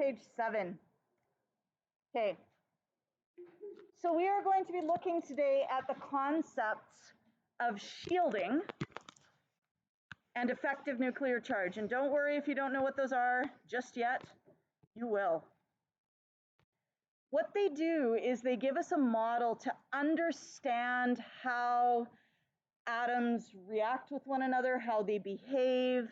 page 7. Okay. So we are going to be looking today at the concepts of shielding and effective nuclear charge. And don't worry if you don't know what those are just yet, you will. What they do is they give us a model to understand how atoms react with one another, how they behave,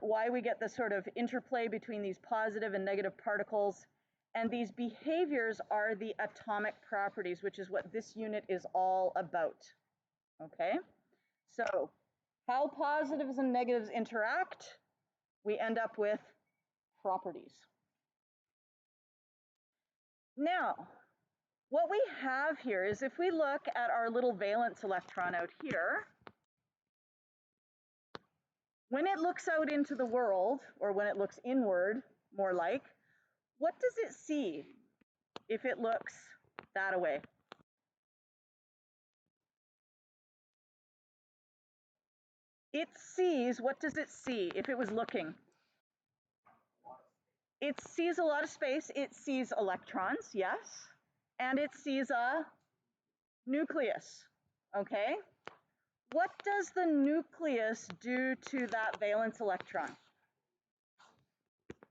why we get the sort of interplay between these positive and negative particles. And these behaviors are the atomic properties, which is what this unit is all about. Okay, so how positives and negatives interact, we end up with properties. Now, what we have here is if we look at our little valence electron out here, when it looks out into the world, or when it looks inward, more like, what does it see if it looks that way? It sees, what does it see if it was looking? It sees a lot of space, it sees electrons, yes, and it sees a nucleus, okay? What does the nucleus do to that valence electron?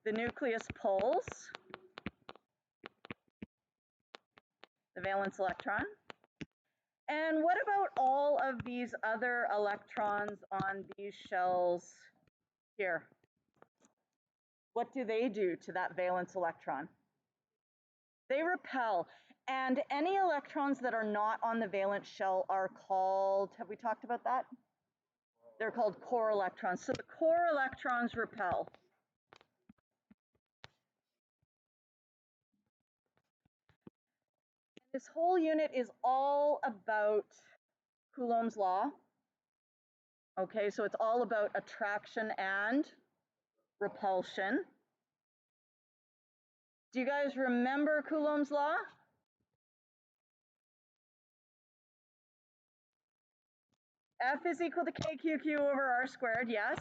The nucleus pulls the valence electron. And what about all of these other electrons on these shells here? What do they do to that valence electron? They repel. And any electrons that are not on the valence shell are called, have we talked about that? They're called core electrons. So the core electrons repel. This whole unit is all about Coulomb's law. Okay, so it's all about attraction and repulsion. Do you guys remember Coulomb's law? F is equal to KQQ over R squared, yes.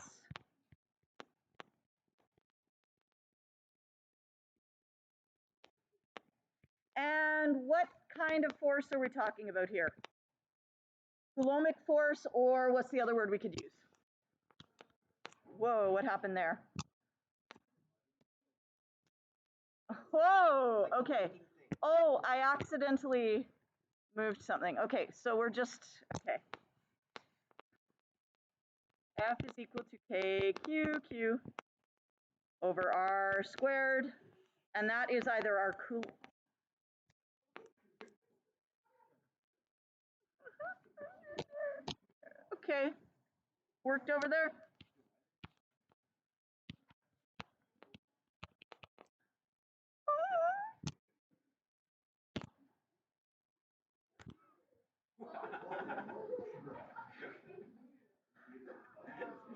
And what kind of force are we talking about here? Coulombic force, or what's the other word we could use? Whoa, what happened there? Whoa, okay. Oh, I accidentally moved something. Okay, so we're just, okay. F is equal to KQQ over R squared, and that is either our Coulomb. Okay, worked over there.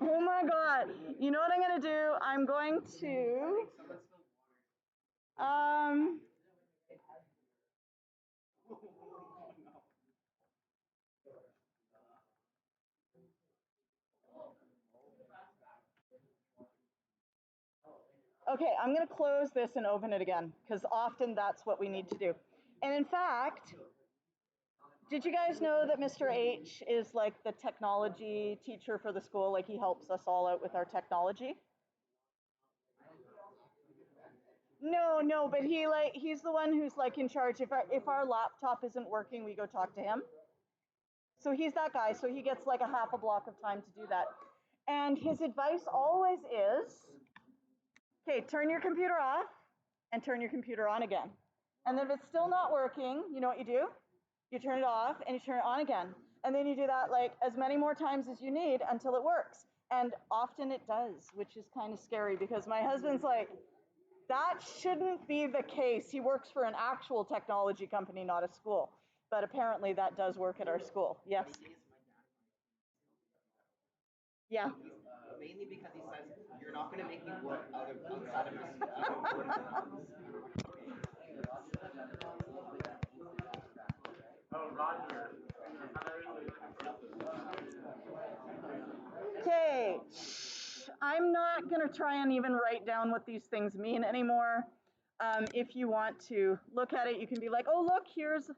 Oh my God, you know what I'm gonna do? I'm going to, okay, I'm gonna close this and open it again, because often that's what we need to do. And in fact, did you guys know that Mr. H is like the technology teacher for the school? Like he helps us all out with our technology? No, but he's the one who's like in charge. If our laptop isn't working, we go talk to him. So he's that guy. So he gets like a half a block of time to do that. And his advice always is, okay, turn your computer off and turn your computer on again. And then if it's still not working, you know what you do? You turn it off and you turn it on again. And then you do that like as many more times as you need until it works. And often it does, which is kind of scary because my husband's like, that shouldn't be the case. He works for an actual technology company, not a school. But apparently that does work at our school. Yes? Yeah. Mainly because he says, you're not going to make me work outside of my Okay, I'm I'm not going to try and even write down what these things mean anymore. If you want to look at it, you can be like, oh, look, here's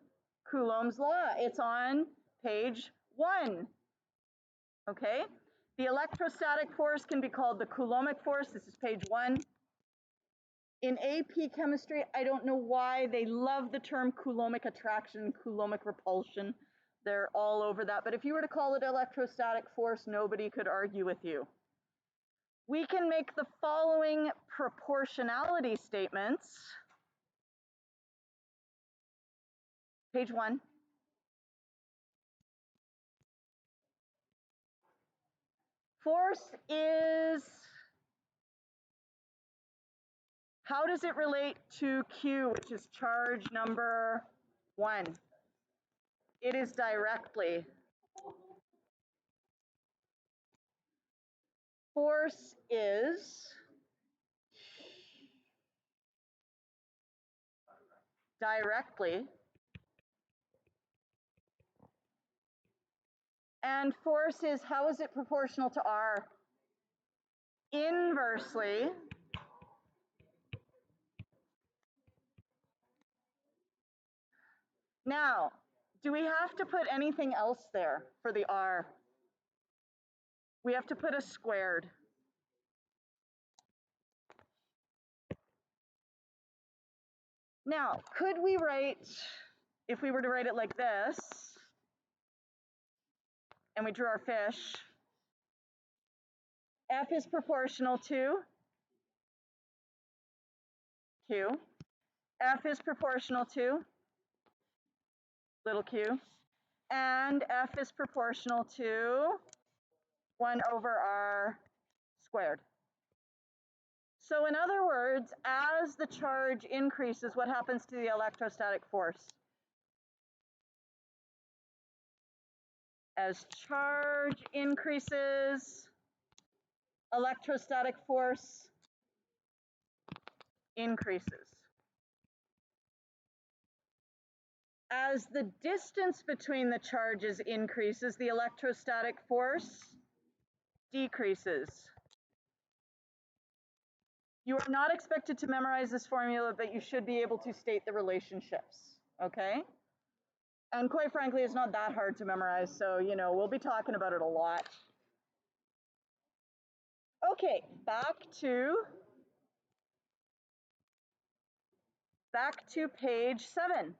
Coulomb's law. It's on page 1. Okay? The electrostatic force can be called the Coulombic force. This is page 1. In AP chemistry, I don't know why they love the term Coulombic attraction, Coulombic repulsion. They're all over that. But if you were to call it electrostatic force, nobody could argue with you. We can make the following proportionality statements. Page 1. Force is, how does it relate to Q, which is charge number 1? It is directly. Force is directly. And force is, how is it proportional to R? Inversely. Now, do we have to put anything else there for the R? We have to put a squared. Now, could we write, if we were to write it like this, and we drew our fish, F is proportional to Q. F is proportional to little q. And F is proportional to 1 over R squared. So in other words, as the charge increases, what happens to the electrostatic force? As charge increases, electrostatic force increases. As the distance between the charges increases, the electrostatic force decreases. You are not expected to memorize this formula, but you should be able to state the relationships, okay? And quite frankly, it's not that hard to memorize, so, you know, we'll be talking about it a lot. Okay, back to page 7.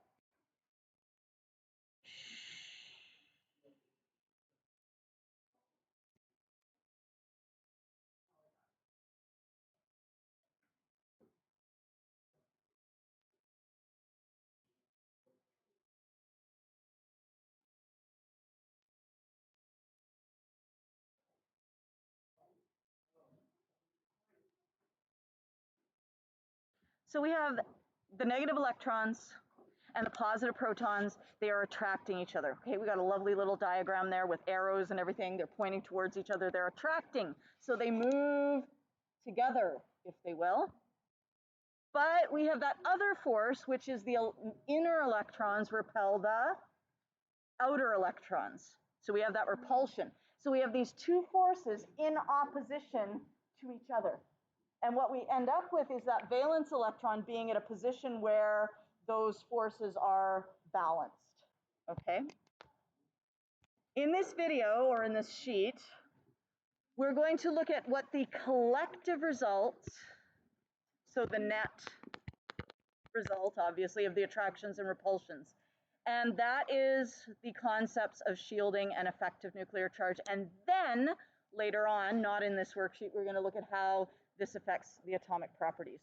So we have the negative electrons and the positive protons. They are attracting each other. Okay, we got a lovely little diagram there with arrows and everything. They're pointing towards each other. They're attracting. So they move together, if they will. But we have that other force, which is the inner electrons repel the outer electrons. So we have that repulsion. So we have these two forces in opposition to each other. And what we end up with is that valence electron being at a position where those forces are balanced, okay? In this video, or in this sheet, we're going to look at what the collective result, so the net result, obviously, of the attractions and repulsions. And that is the concepts of shielding and effective nuclear charge. And then, later on, not in this worksheet, we're going to look at how this affects the atomic properties.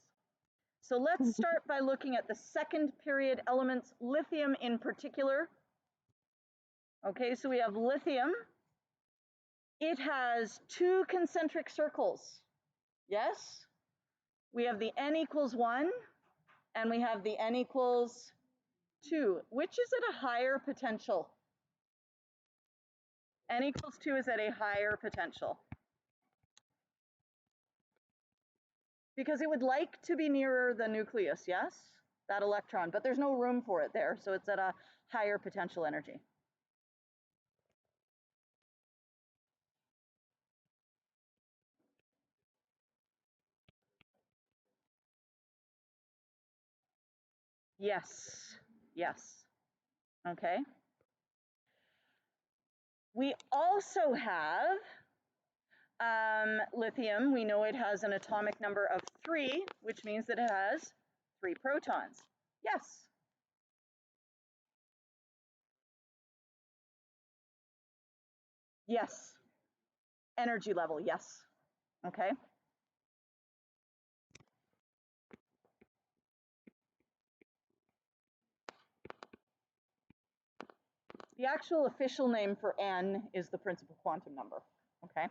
So let's start by looking at the second period elements, lithium in particular. Okay, so we have lithium. It has 2 concentric circles. Yes? We have the N equals 1, and we have the N equals 2. Which is at a higher potential? N equals 2 is at a higher potential. Because it would like to be nearer the nucleus, yes? That electron, but there's no room for it there, so it's at a higher potential energy. Yes, yes, okay. We also have lithium. We know it has an atomic number of 3, which means that it has 3 protons. Yes. Yes. Energy level, yes. Okay. The actual official name for N is the principal quantum number, okay?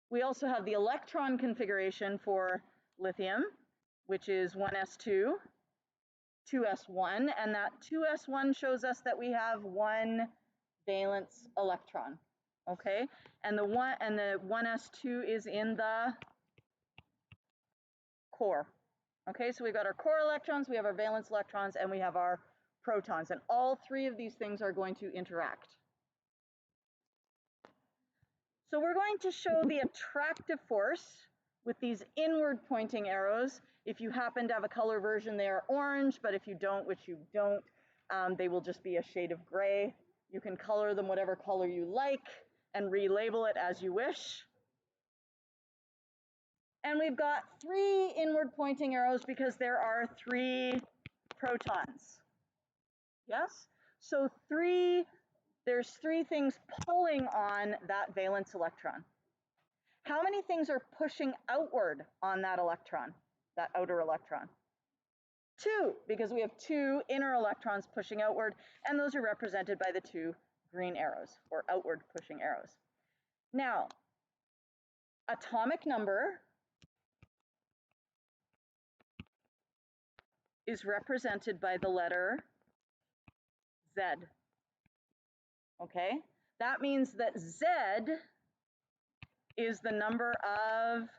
We also have the electron configuration for lithium, which is 1s2, 2s1, and that 2s1 shows us that we have 1 valence electron, okay? And the 1s2 is in the core. Okay, so we've got our core electrons, we have our valence electrons, and we have our protons, and all 3 of these things are going to interact. So we're going to show the attractive force with these inward pointing arrows. If you happen to have a color version, they are orange, but if you don't, which you don't, they will just be a shade of gray. You can color them whatever color you like and relabel it as you wish. And we've got 3 inward pointing arrows because there are 3 protons. Yes? So there's 3 things pulling on that valence electron. How many things are pushing outward on that electron, that outer electron? 2, because we have 2 inner electrons pushing outward, and those are represented by the 2 green arrows, or outward pushing arrows. Now, atomic number is represented by the letter Z. Okay? That means that Z is the number of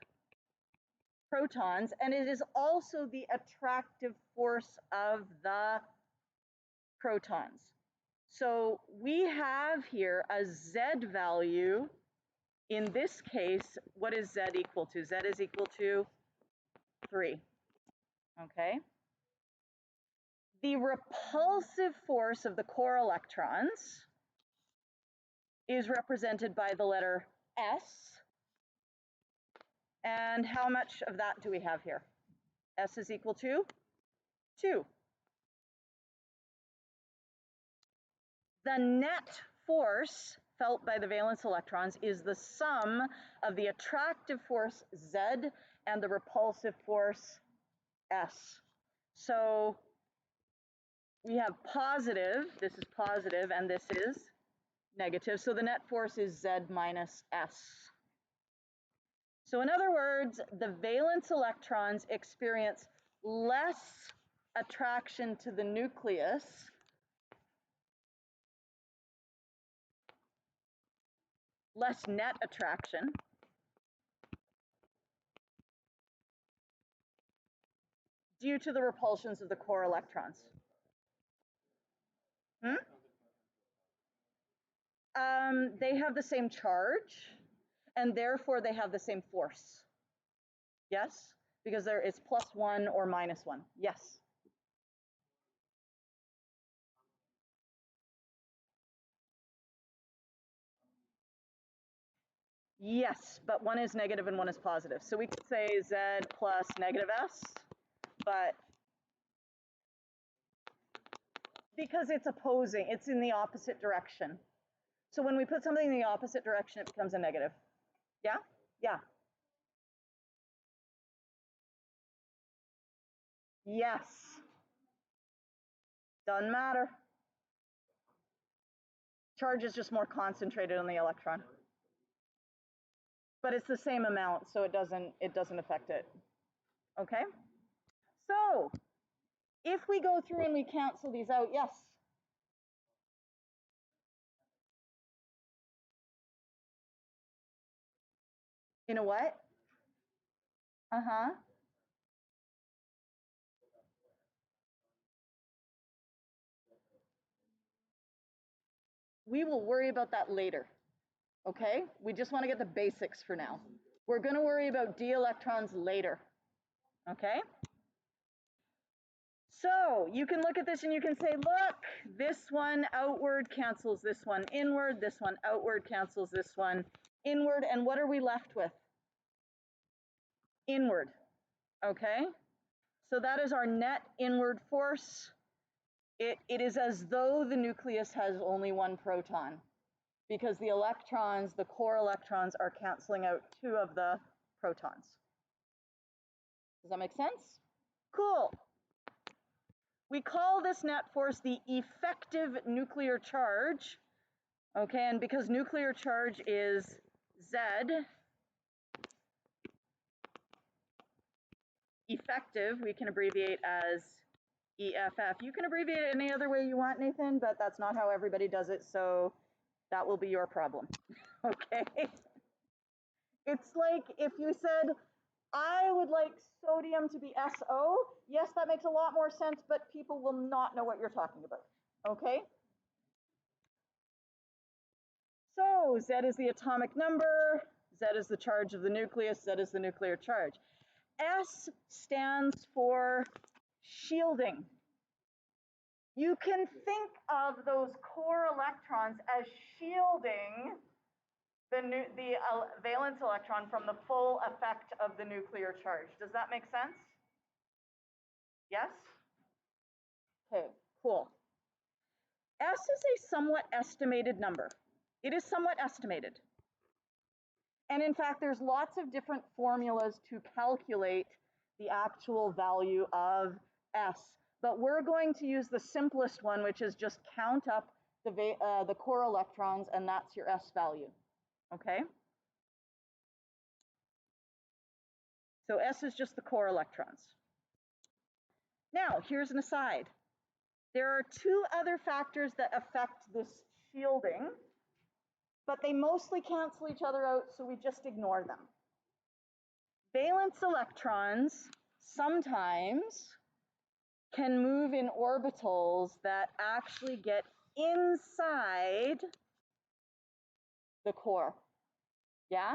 protons, and it is also the attractive force of the protons. So we have here a Z value. In this case, what is Z equal to? Z is equal to 3. Okay? The repulsive force of the core electrons is represented by the letter S. And how much of that do we have here? S is equal to 2. The net force felt by the valence electrons is the sum of the attractive force Z and the repulsive force S. So we have positive, this is positive, and this is negative. So the net force is Z minus S. So in other words, the valence electrons experience less attraction to the nucleus less net attraction due to the repulsions of the core electrons. They have the same charge, and therefore they have the same force. Yes? Because it's +1 or -1. Yes? Yes, but one is negative and one is positive. So we could say Z plus negative S, but because it's opposing, it's in the opposite direction. So when we put something in the opposite direction, it becomes a negative. Yeah? Yeah. Yes. Doesn't matter. Charge is just more concentrated on the electron. But it's the same amount, so it doesn't affect it. Okay? So, if we go through and we cancel these out, yes? In a what? Uh-huh. We will worry about that later. Okay? We just want to get the basics for now. We're going to worry about d electrons later, okay? So you can look at this and you can say, look, this one outward cancels this one inward, this one outward cancels this one inward, and what are we left with? Inward, okay? So that is our net inward force. It is as though the nucleus has only one proton, because the electrons, the core electrons, are canceling out 2 of the protons. Does that make sense? Cool. We call this net force the effective nuclear charge, okay, and because nuclear charge is Z, effective, we can abbreviate as EFF. You can abbreviate it any other way you want, Nathan, but that's not how everybody does it, so that will be your problem, okay? It's like if you said, I would like sodium to be SO. Yes, that makes a lot more sense, but people will not know what you're talking about, okay? So Z is the atomic number, Z is the charge of the nucleus, Z is the nuclear charge. S stands for shielding. You can think of those core electrons as shielding the valence electron from the full effect of the nuclear charge. Does that make sense? Yes? Okay, cool. S is a somewhat estimated number. It is somewhat estimated. And in fact, there's lots of different formulas to calculate the actual value of S. But we're going to use the simplest one, which is just count up the core electrons, and that's your S value, okay? So S is just the core electrons. Now, here's an aside. There are 2 other factors that affect this shielding, but they mostly cancel each other out, so we just ignore them. Valence electrons sometimes can move in orbitals that actually get inside the core, yeah?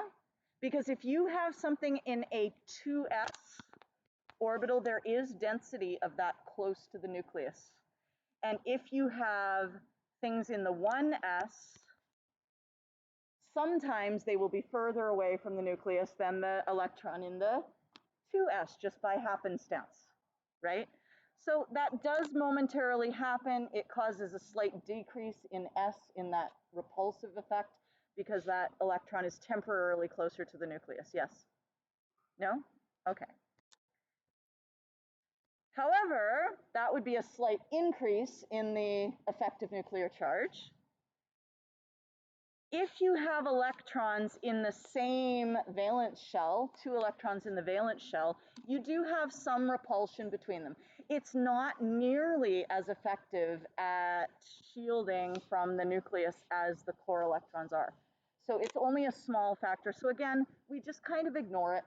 Because if you have something in a 2s orbital, there is density of that close to the nucleus. And if you have things in the 1s, sometimes they will be further away from the nucleus than the electron in the 2s, just by happenstance, right? So that does momentarily happen. It causes a slight decrease in S in that repulsive effect because that electron is temporarily closer to the nucleus. Yes? No? Okay. However, that would be a slight increase in the effective nuclear charge. If you have electrons in the same valence shell, 2 electrons in the valence shell, you do have some repulsion between them. It's not nearly as effective at shielding from the nucleus as the core electrons are. So it's only a small factor. So again, we just kind of ignore it,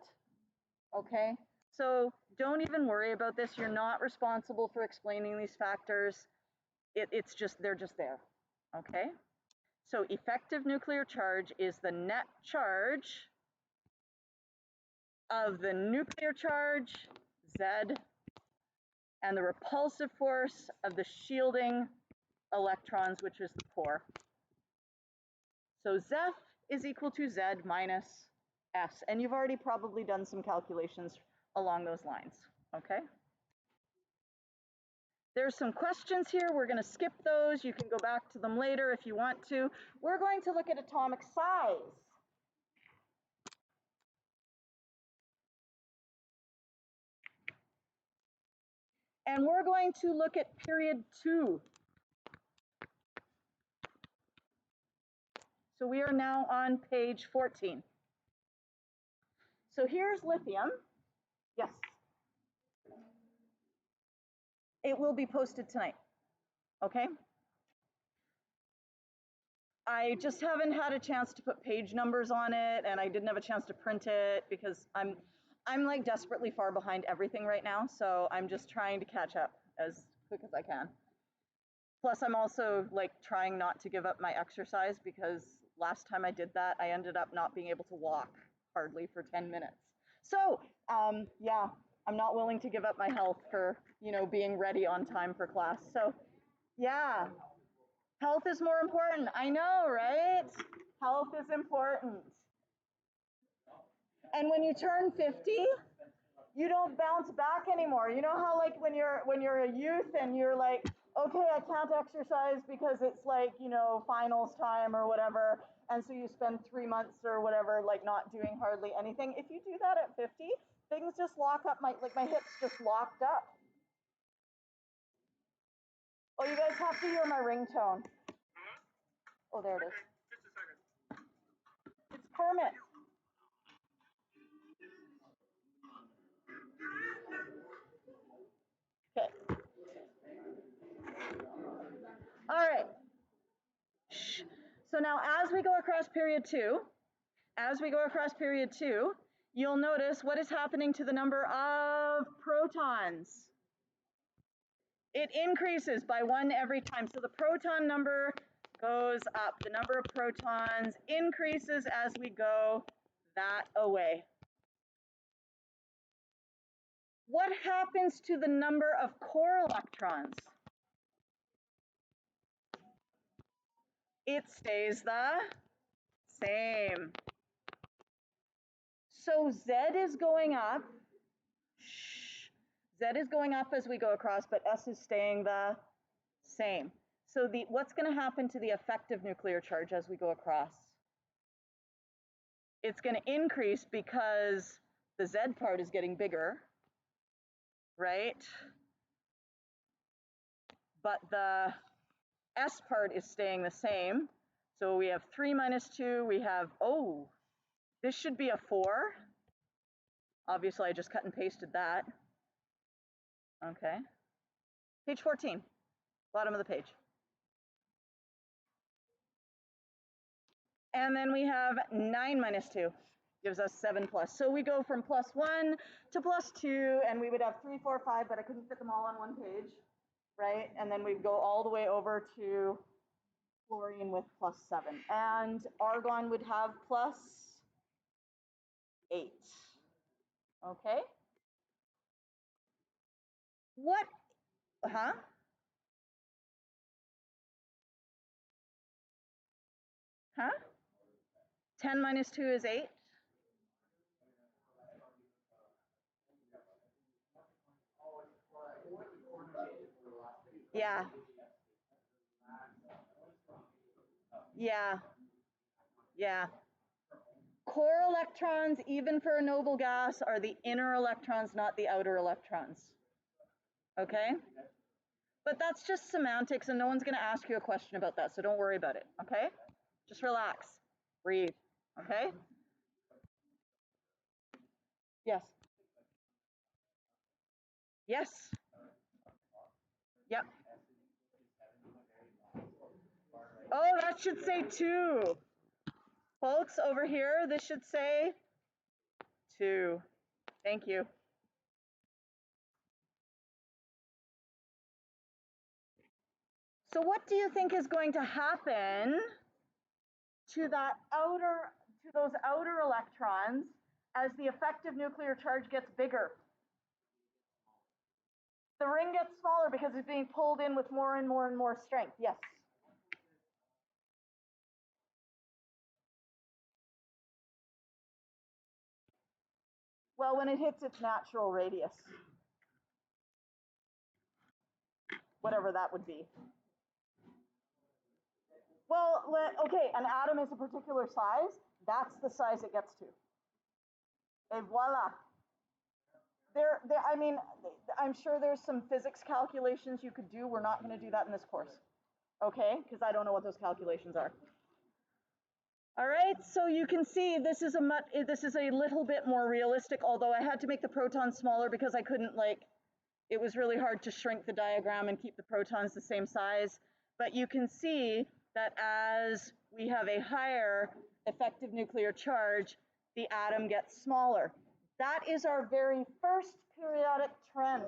okay? So don't even worry about this. You're not responsible for explaining these factors. It's just, they're just there, okay? So effective nuclear charge is the net charge of the nuclear charge, Z, and the repulsive force of the shielding electrons, which is the core. So Zeph is equal to Z minus S. And you've already probably done some calculations along those lines, okay? There's some questions here. We're going to skip those. You can go back to them later if you want to. We're going to look at atomic size. And we're going to look at period 2. So we are now on page 14. So here's lithium. Yes. It will be posted tonight, okay? I just haven't had a chance to put page numbers on it, and I didn't have a chance to print it because I'm like desperately far behind everything right now, so I'm just trying to catch up as quick as I can. Plus, I'm also like trying not to give up my exercise because last time I did that, I ended up not being able to walk. hardly for 10 minutes. So yeah, I'm not willing to give up my health for, you know, being ready on time for class. So yeah, health is more important. I know, right? Health is important. And when you turn 50, you don't bounce back anymore. You know how like when you're a youth and you're like, okay, I can't exercise because it's like, you know, finals time or whatever, and so you spend 3 months or whatever like not doing hardly anything. If you do that at 50, things just lock up. My hips just locked up. Oh, you guys have to hear my ringtone. Oh, there it is. It's Kermit. Okay. All right. Shh. So now as we go across period two, you'll notice what is happening to the number of protons. It increases by 1 every time. So the proton number goes up. The number of protons increases as we go that away. What happens to the number of core electrons? It stays the same. So Z is going up. Z is going up as we go across, but S is staying the same. So what's going to happen to the effective nuclear charge as we go across? It's going to increase because the Z part is getting bigger, right? But the S part is staying the same. So we have 3 minus 2. We have, oh, this should be a 4. Obviously, I just cut and pasted that. Okay. Page 14, bottom of the page. And then we have 9 minus 2, gives us 7 plus. So we go from +1 to +2, and we would have 3, 4, 5, but I couldn't fit them all on one page, right? And then we'd go all the way over to fluorine with +7. And argon would have +8. Okay? What, huh? Huh? 10 minus 2 is 8? Yeah. Yeah. Yeah. Core electrons, even for a noble gas, are the inner electrons, not the outer electrons. Okay? But that's just semantics, and no one's going to ask you a question about that, so don't worry about it, okay? Just relax, breathe, okay? Yes. Yes. Yep. Oh, that should say 2. Folks, over here, this should say 2. Thank you. So what do you think is going to happen to those outer electrons as the effective nuclear charge gets bigger? The ring gets smaller because it's being pulled in with more and more and more strength. Yes. Well, when it hits its natural radius, whatever that would be. Well, okay, an atom is a particular size. That's the size it gets to. Et voila. I mean, I'm sure there's some physics calculations you could do. We're not going to do that in this course, okay? Because I don't know what those calculations are. All right, so you can see this is a little bit more realistic, although I had to make the protons smaller because I couldn't, like, it was really hard to shrink the diagram and keep the protons the same size. But you can see that as we have a higher effective nuclear charge, the atom gets smaller. That is our very first periodic trend.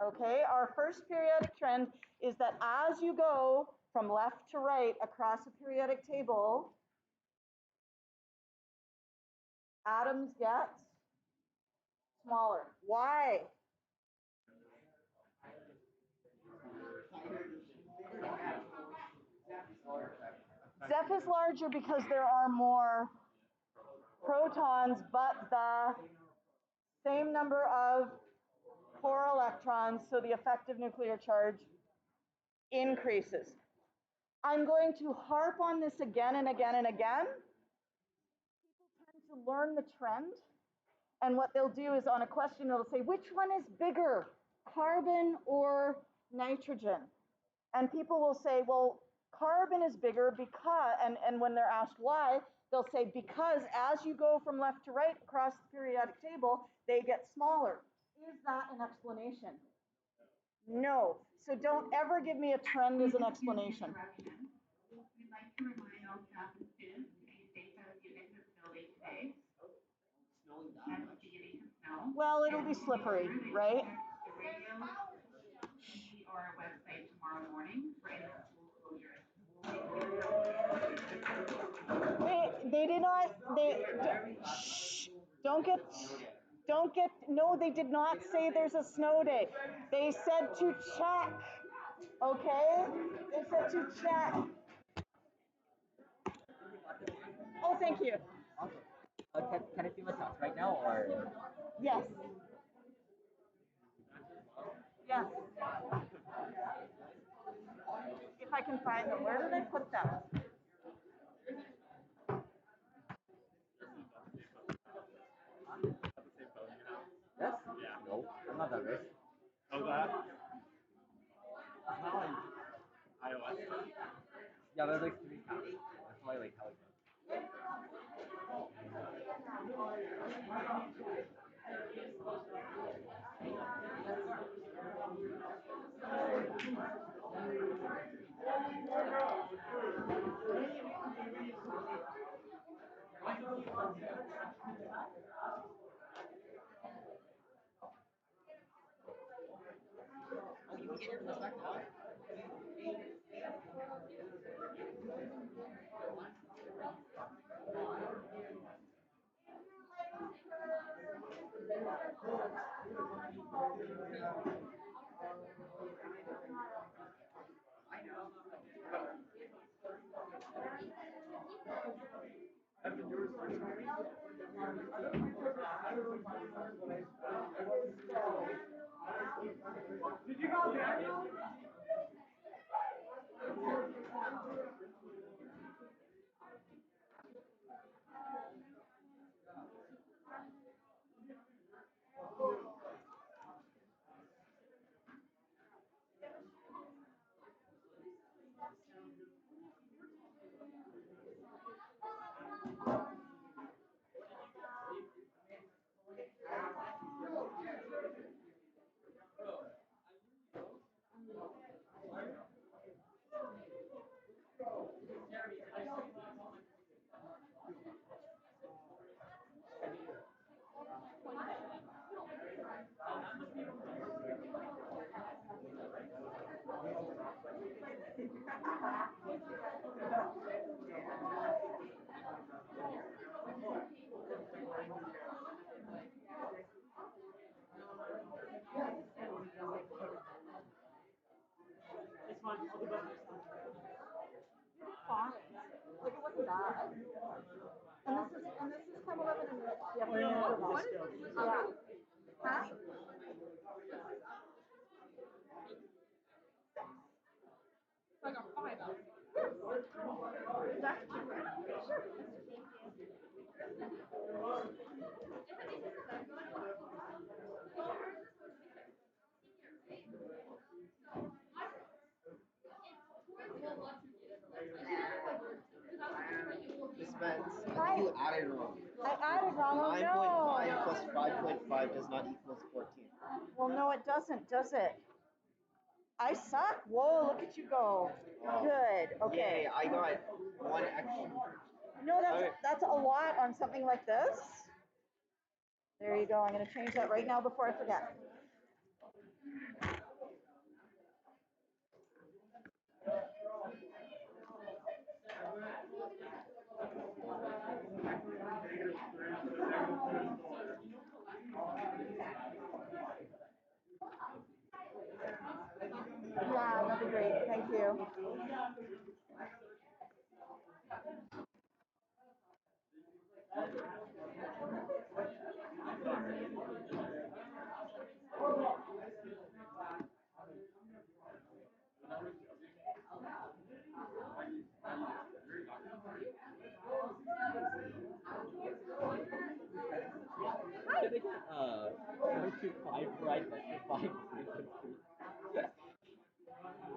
Okay, our first periodic trend is that as you go from left to right across a periodic table, atoms get smaller. Why? Zeph is larger because there are more protons, but the same number of core electrons, so the effective nuclear charge increases. I'm going to harp on this again and again and again. People tend to learn the trend, and what they'll do is on a question, they'll say, which one is bigger, carbon or nitrogen? And people will say, well, carbon is bigger because, and when they're asked why, they'll say, because as you go from left to right across the periodic table, they get smaller. Is that an explanation? No. So don't ever give me a trend as an explanation. We'd like to remind all staff and students today's date that you get to facility today. As it's beginning to snow. Well, it'll be slippery, right? The radio, TV, or our website tomorrow morning for any school closures. They did not, no, they did not say there's a snow day. They said to check, okay? They said to check. Oh, thank you. Awesome. Can I see my thoughts right now, or? Yes. Yes. If I can find them, where did I put them? Yes? Yeah. No, I'm not that rich. Oh, that? It's not like iOS. Yeah, there's like 3 counts. That's why like how it goes. Oh, you can get your perspective now. I know. Did you go there? It's fine. I'll do better next time. Fine. Like it wasn't bad. And this is Chem 11 and yeah, Oh, yeah. what is Let's this? go. Yeah. Huh? I got 5 out. That's cute, right? Sure. Miss Benz, I Hi. think you added wrong. I added wrong. Oh, 9.5 no. plus 5.5 does not equal 14. Well, no, it doesn't, does it? I suck. Whoa, look at you go. Good. Okay. Yay, I got one extra. No, that's a lot on something like this. There you go. I'm going to change that right now before I forget. Yeah, that'd be great. Thank you. Can they get 125 right next to 5?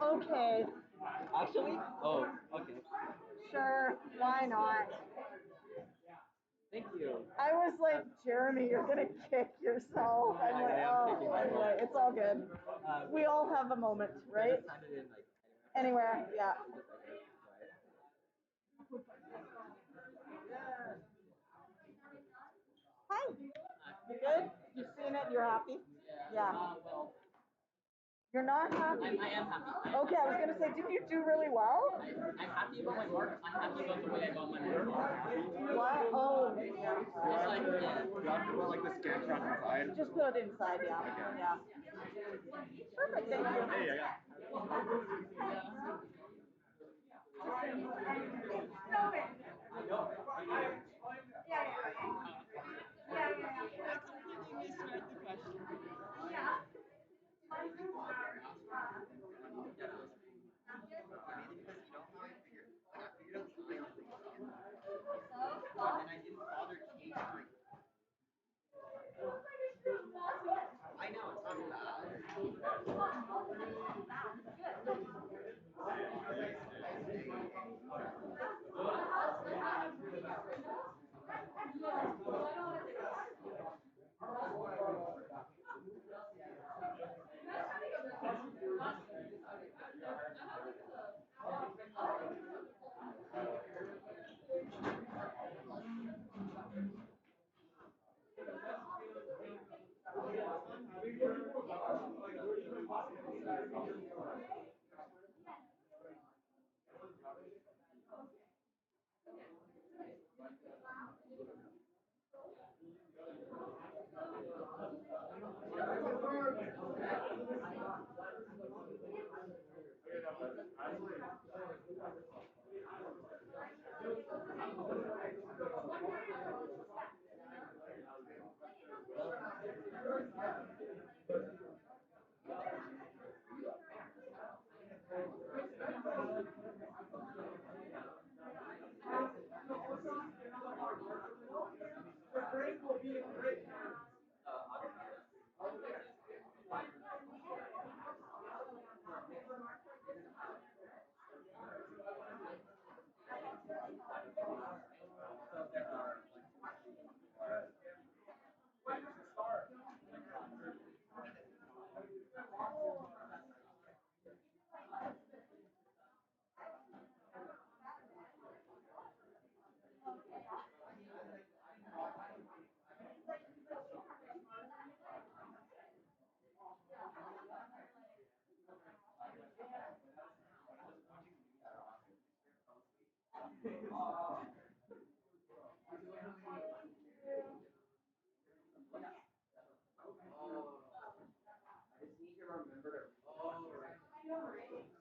Okay, Actually? Oh, okay. sure. Why not? Thank you. I was like, Jeremy, you're gonna kick yourself. I'm I like, am oh, kicking myself. anyway, it's all good. We all have a moment, right? Just sign it in like Anywhere, yeah. just like this, Hi. You good? You've seen it? You're happy? Yeah. well, You're not happy? I am happy. Okay, I was gonna say, did you do really well? I'm happy about my mark. I'm happy about the way I got my mark. What? Oh, yeah. It's like, yeah. You have to put like the Scantron inside. Just put it inside, yeah. Okay. Yeah. Perfect, thank you. Hey, I got. Mainly because you know how I figured, like I figured out the island thing, and I didn't bother changing like. I know it's not bad.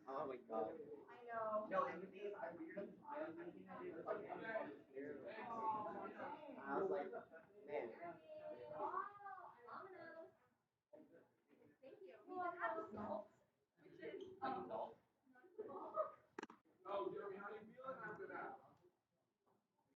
Oh my god. No, and the thing is, I figured out the island thing I did was like here. And I was like, man. Thank you. We just have to solve